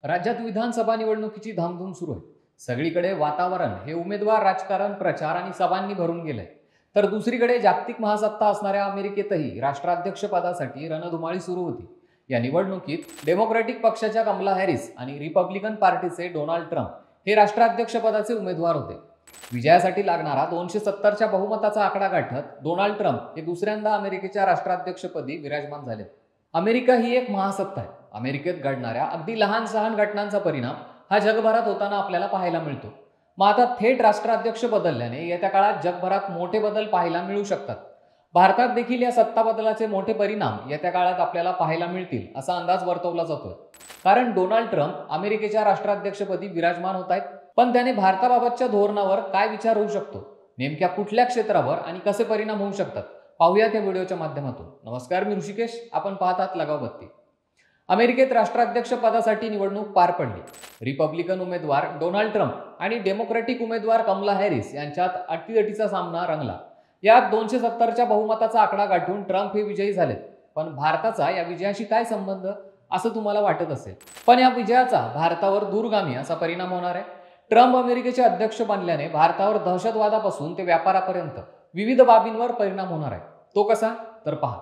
राज्यात विधानसभा निवडणुकीची धामधूम सुरू आहे. सगळीकडे वातावरण हे उमेदवार राजकारण, प्रचार आणि सभांनी भरून गेलंय. तर दुसरीकडे जागतिक महासत्ता असणाऱ्या अमेरिकेतही राष्ट्राध्यक्षपदासाठी रणधुमाळी सुरू होती. या निवडणुकीत डेमोक्रॅटिक पक्षाच्या कमला हॅरिस आणि रिपब्लिकन पार्टीचे डोनाल्ड ट्रम्प हे राष्ट्राध्यक्षपदाचे उमेदवार होते. विजयासाठी लागणारा 270च्या बहुमताचा आकडा गाठत डोनाल्ड ट्रम्प हे दुसऱ्यांदा अमेरिकेच्या राष्ट्राध्यक्षपदी विराजमान झाले. अमेरिका ही एक महासत्ता आहे. अमेरिकेत घडणाऱ्या अगदी लहान सहान घटनांचा परिणाम हा जगभरात होताना आपल्याला पाहायला मिळतो. मग आता थेट राष्ट्राध्यक्ष बदलल्याने येत्या काळात जगभरात मोठे बदल पाहायला मिळू शकतात. भारतात देखील या सत्ता बदलाचे मोठे परिणाम येत्या काळात आपल्याला पाहायला मिळतील असा अंदाज वर्तवला जातोय. कारण डोनाल्ड ट्रम्प अमेरिकेच्या राष्ट्राध्यक्षपदी विराजमान होत आहेत. पण त्याने भारताबाबतच्या धोरणावर काय विचार होऊ शकतो, नेमक्या कुठल्या क्षेत्रावर आणि कसे परिणाम होऊ शकतात, पाहूयात या व्हिडिओच्या माध्यमातून. नमस्कार, मी ऋषिकेश. आपण पाहतात लगाव बत्ती. अमेरिकेत राष्ट्राध्यक्ष पदासाठी निवडणूक पार पडली. रिपब्लिकन उमेदवार डोनाल्ड ट्रम्प आणि डेमोक्रॅटिक उमेदवार कमला हॅरिस यांच्यात अटीतटीचा सामना रंगला. यात 270च्या बहुमताचा आकडा गाठून ट्रम्प हे विजयी झालेत. पण भारताचा या विजयाशी काय संबंध असं तुम्हाला वाटत असेल. पण या विजयाचा भारतावर दूरगामी असा परिणाम होणार आहे. ट्रम्प अमेरिकेचे अध्यक्ष बनल्याने भारतावर दहशतवादापासून ते व्यापारापर्यंत विविध बाबींवर परिणाम होणार आहे. तो कसा, तर पहा.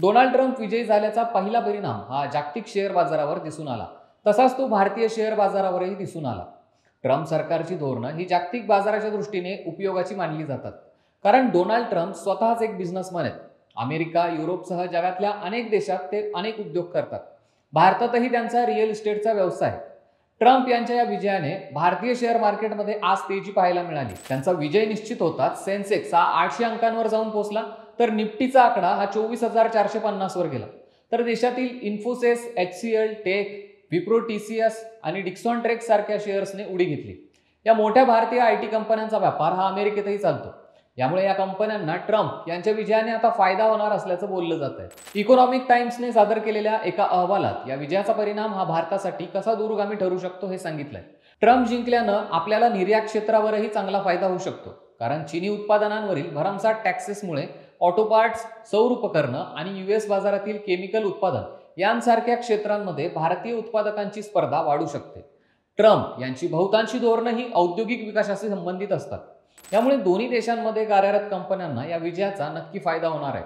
डोनाल्ड ट्रम्प विजयी झाल्याचा पहिला परिणाम हा जागतिक शेअर बाजारावर दिसून आला. तसाच तो भारतीय शेअर बाजारावरही दिसून आला. ट्रम्प सरकारची धोरणं ही जागतिक बाजाराच्या दृष्टीने उपयोगाची मानली जातात. कारण डोनाल्ड ट्रम्प स्वतःच एक बिझनेसमॅन आहेत. अमेरिका, युरोपसह जगातल्या अनेक देशात ते अनेक उद्योग करतात. भारतातही त्यांचा रिअल इस्टेटचा व्यवसाय आहे. ट्रम्प यांच्या या विजयाने भारतीय शेअर मार्केटमध्ये आज तेजी पाहायला मिळाली. त्यांचा विजय निश्चित होताच सेन्सेक्स हा 800 अंकांवर जाऊन पोहोचला. तर निफ्टीचा आकडा हा 24,450 वर गेला. तर देशातील इन्फोसिस, HCL, टेक, विप्रो, TCS आणि डिक्सॉन ट्रेक सारख्या शेअर्सने उडी घेतली. या मोठ्या भारतीय IT कंपन्यांचा व्यापार हा अमेरिकेतही चालतो. यामुळे या कंपन्यांना ट्रम्प यांच्या विजयाने आता फायदा होणार असल्याचं बोललं जात आहे. इकॉनॉमिक टाइम्सने सादर केलेल्या एका अहवालात या विजयाचा परिणाम हा भारतासाठी कसा दूरगामी ठरू शकतो हे सांगितलंय. ट्रम्प जिंकल्यानं आपल्याला निर्यात क्षेत्रावरही चांगला फायदा होऊ शकतो. कारण चीनी उत्पादनांवरील भरमसाठ टॅक्सेसमुळे ऑटो पार्ट्स, सौर उपकरणं आणि US बाजारातील केमिकल उत्पादन यांसारख्या क्षेत्रांमध्ये भारतीय उत्पादकांची स्पर्धा वाढू शकते. ट्रम्प यांची बहुतांशी धोरणं ही औद्योगिक विकासाशी संबंधित असतात. त्यामुळे दोन्ही देशांमध्ये कार्यरत कंपन्यांना या विजयाचा नक्की फायदा होणार आहे.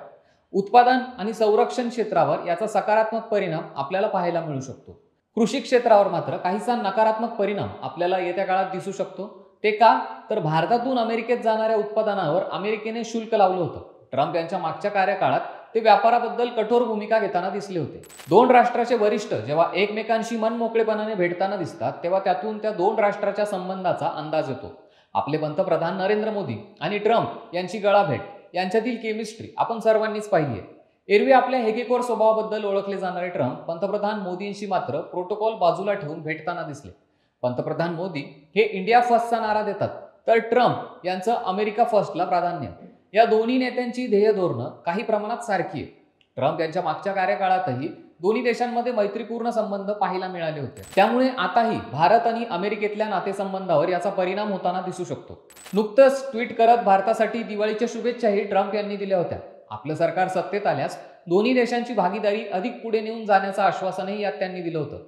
उत्पादन आणि संरक्षण क्षेत्रावर याचा सकारात्मक परिणाम आपल्याला पाहायला मिळू शकतो. कृषी क्षेत्रावर मात्र काहीसा नकारात्मक परिणाम आपल्याला येत्या काळात दिसू शकतो. ते का, तर भारतातून अमेरिकेत जाणाऱ्या उत्पादनावर अमेरिकेने शुल्क लावलं होतं. ट्रम्प यांच्या मागच्या कार्यकाळात ते व्यापाराबद्दल कठोर भूमिका घेताना दिसले होते. दोन राष्ट्राचे वरिष्ठ जेव्हा एकमेकांशी मनमोकळेपणाने भेटताना दिसतात तेव्हा त्यातून त्या दोन राष्ट्राच्या संबंधाचा अंदाज येतो. आपले पंतप्रधान नरेंद्र मोदी आणि ट्रम्प यांची गळाभेट यांच्यातील केमिस्ट्री आपण सर्वांनीच पाहिली आहे. एरवी आपल्या हेकेखोर स्वभावाबद्दल ओळखले जाणारे ट्रम्प पंतप्रधान मोदींशी मात्र प्रोटोकॉल बाजूला ठेवून भेटताना दिसले. पंतप्रधान मोदी हे इंडिया फर्स्टचा नारा देतात, तर ट्रम्प यांचं अमेरिका फर्स्टला प्राधान्य. या दोन्ही नेत्यांची ध्येय धोरणं काही प्रमाणात सारखी आहे. ट्रम्प यांच्या मागच्या कार्यकाळातही दोन्ही देशांमध्ये मैत्रीपूर्ण संबंध पाहायला मिळाले होते. त्यामुळे आताही भारत आणि अमेरिकेतल्या नातेसंबंधावर याचा परिणाम होताना दिसू शकतो. नुकतंच ट्विट करत भारतासाठी दिवाळीच्या शुभेच्छाही ट्रम्प यांनी दिल्या होत्या. आपलं सरकार सत्तेत आल्यास दोन्ही देशांची भागीदारी अधिक पुढे नेऊन जाण्याचं आश्वासनही यात त्यांनी दिलं होतं.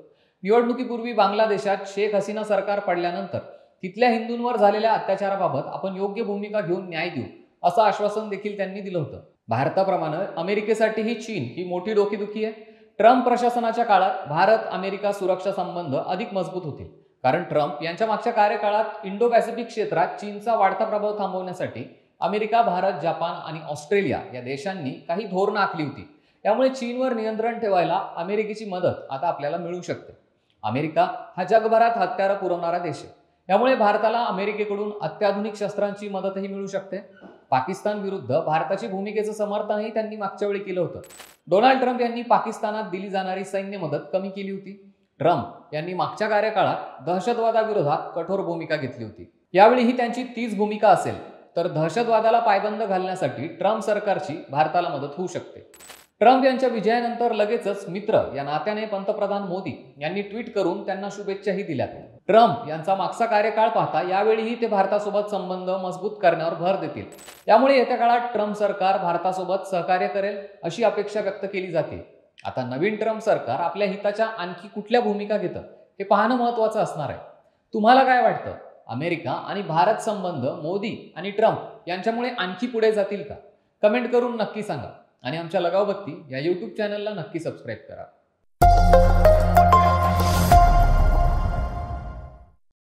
निवडणुकीपूर्वी बांगलादेशात शेख हसीना सरकार पडल्यानंतर तिथल्या हिंदूंवर झालेल्या अत्याचाराबाबत आपण योग्य भूमिका घेऊन न्याय देऊ असं आश्वासन देखील त्यांनी दिलं होतं. भारताप्रमाणे अमेरिकेसाठीही चीन ही मोठी डोकेदुखी आहे. ट्रम्प प्रशासनाच्या काळात भारत अमेरिका सुरक्षा संबंध अधिक मजबूत होतील. कारण ट्रम्प यांच्या मागच्या कार्यकाळात इंडो पॅसिफिक क्षेत्रात चीनचा वाढता प्रभाव थांबवण्यासाठी अमेरिका, भारत, जपान आणि ऑस्ट्रेलिया या देशांनी काही धोरणं आखली होती. त्यामुळे चीनवर नियंत्रण ठेवायला अमेरिकेची मदत आता आपल्याला मिळू शकते. अमेरिका हा जगभरात हत्यारं पुरवणारा देश आहे. त्यामुळे भारताला अमेरिकेकडून अत्याधुनिक शस्त्रांची मदतही मिळू शकते. पाकिस्तान विरुद्ध भारताची भूमिकेचं समर्थनही त्यांनी मागच्या वेळी केलं होतं. डोनाल्ड ट्रम्प यांनी पाकिस्तानात दिली जाणारी सैन्य मदत कमी केली होती. ट्रम्प यांनी मागच्या कार्यकाळात दहशतवादाविरोधात कठोर भूमिका घेतली होती. यावेळीही त्यांची तीच भूमिका असेल. तर दहशतवादाला पायबंद घालण्यासाठी ट्रम्प सरकारची भारताला मदत होऊ शकते. ट्रम्प यांच्या विजयानंतर लगेचच मित्र या नात्याने पंतप्रधान मोदी यांनी ट्विट करून त्यांना शुभेच्छाही दिल्या. ट्रम्प यांचा मागचा कार्यकाळ पाहता यावेळीही ते भारतासोबत संबंध मजबूत करण्यावर भर देतील. त्यामुळे येत्या काळात ट्रम्प सरकार भारतासोबत सहकार्य करेल अशी अपेक्षा व्यक्त केली जाते. आता नवीन ट्रम्प सरकार आपल्या हिताच्या आणखी कुठल्या भूमिका घेतं हे पाहणं महत्त्वाचं असणार आहे. तुम्हाला काय वाटतं? अमेरिका आणि भारत संबंध मोदी आणि ट्रम्प यांच्यामुळे आणखी पुढे जातील का? कमेंट करून नक्की सांगा आणि आमच्या लगावबत्ती या YouTube चॅनलला नक्की सबस्क्राईब करा.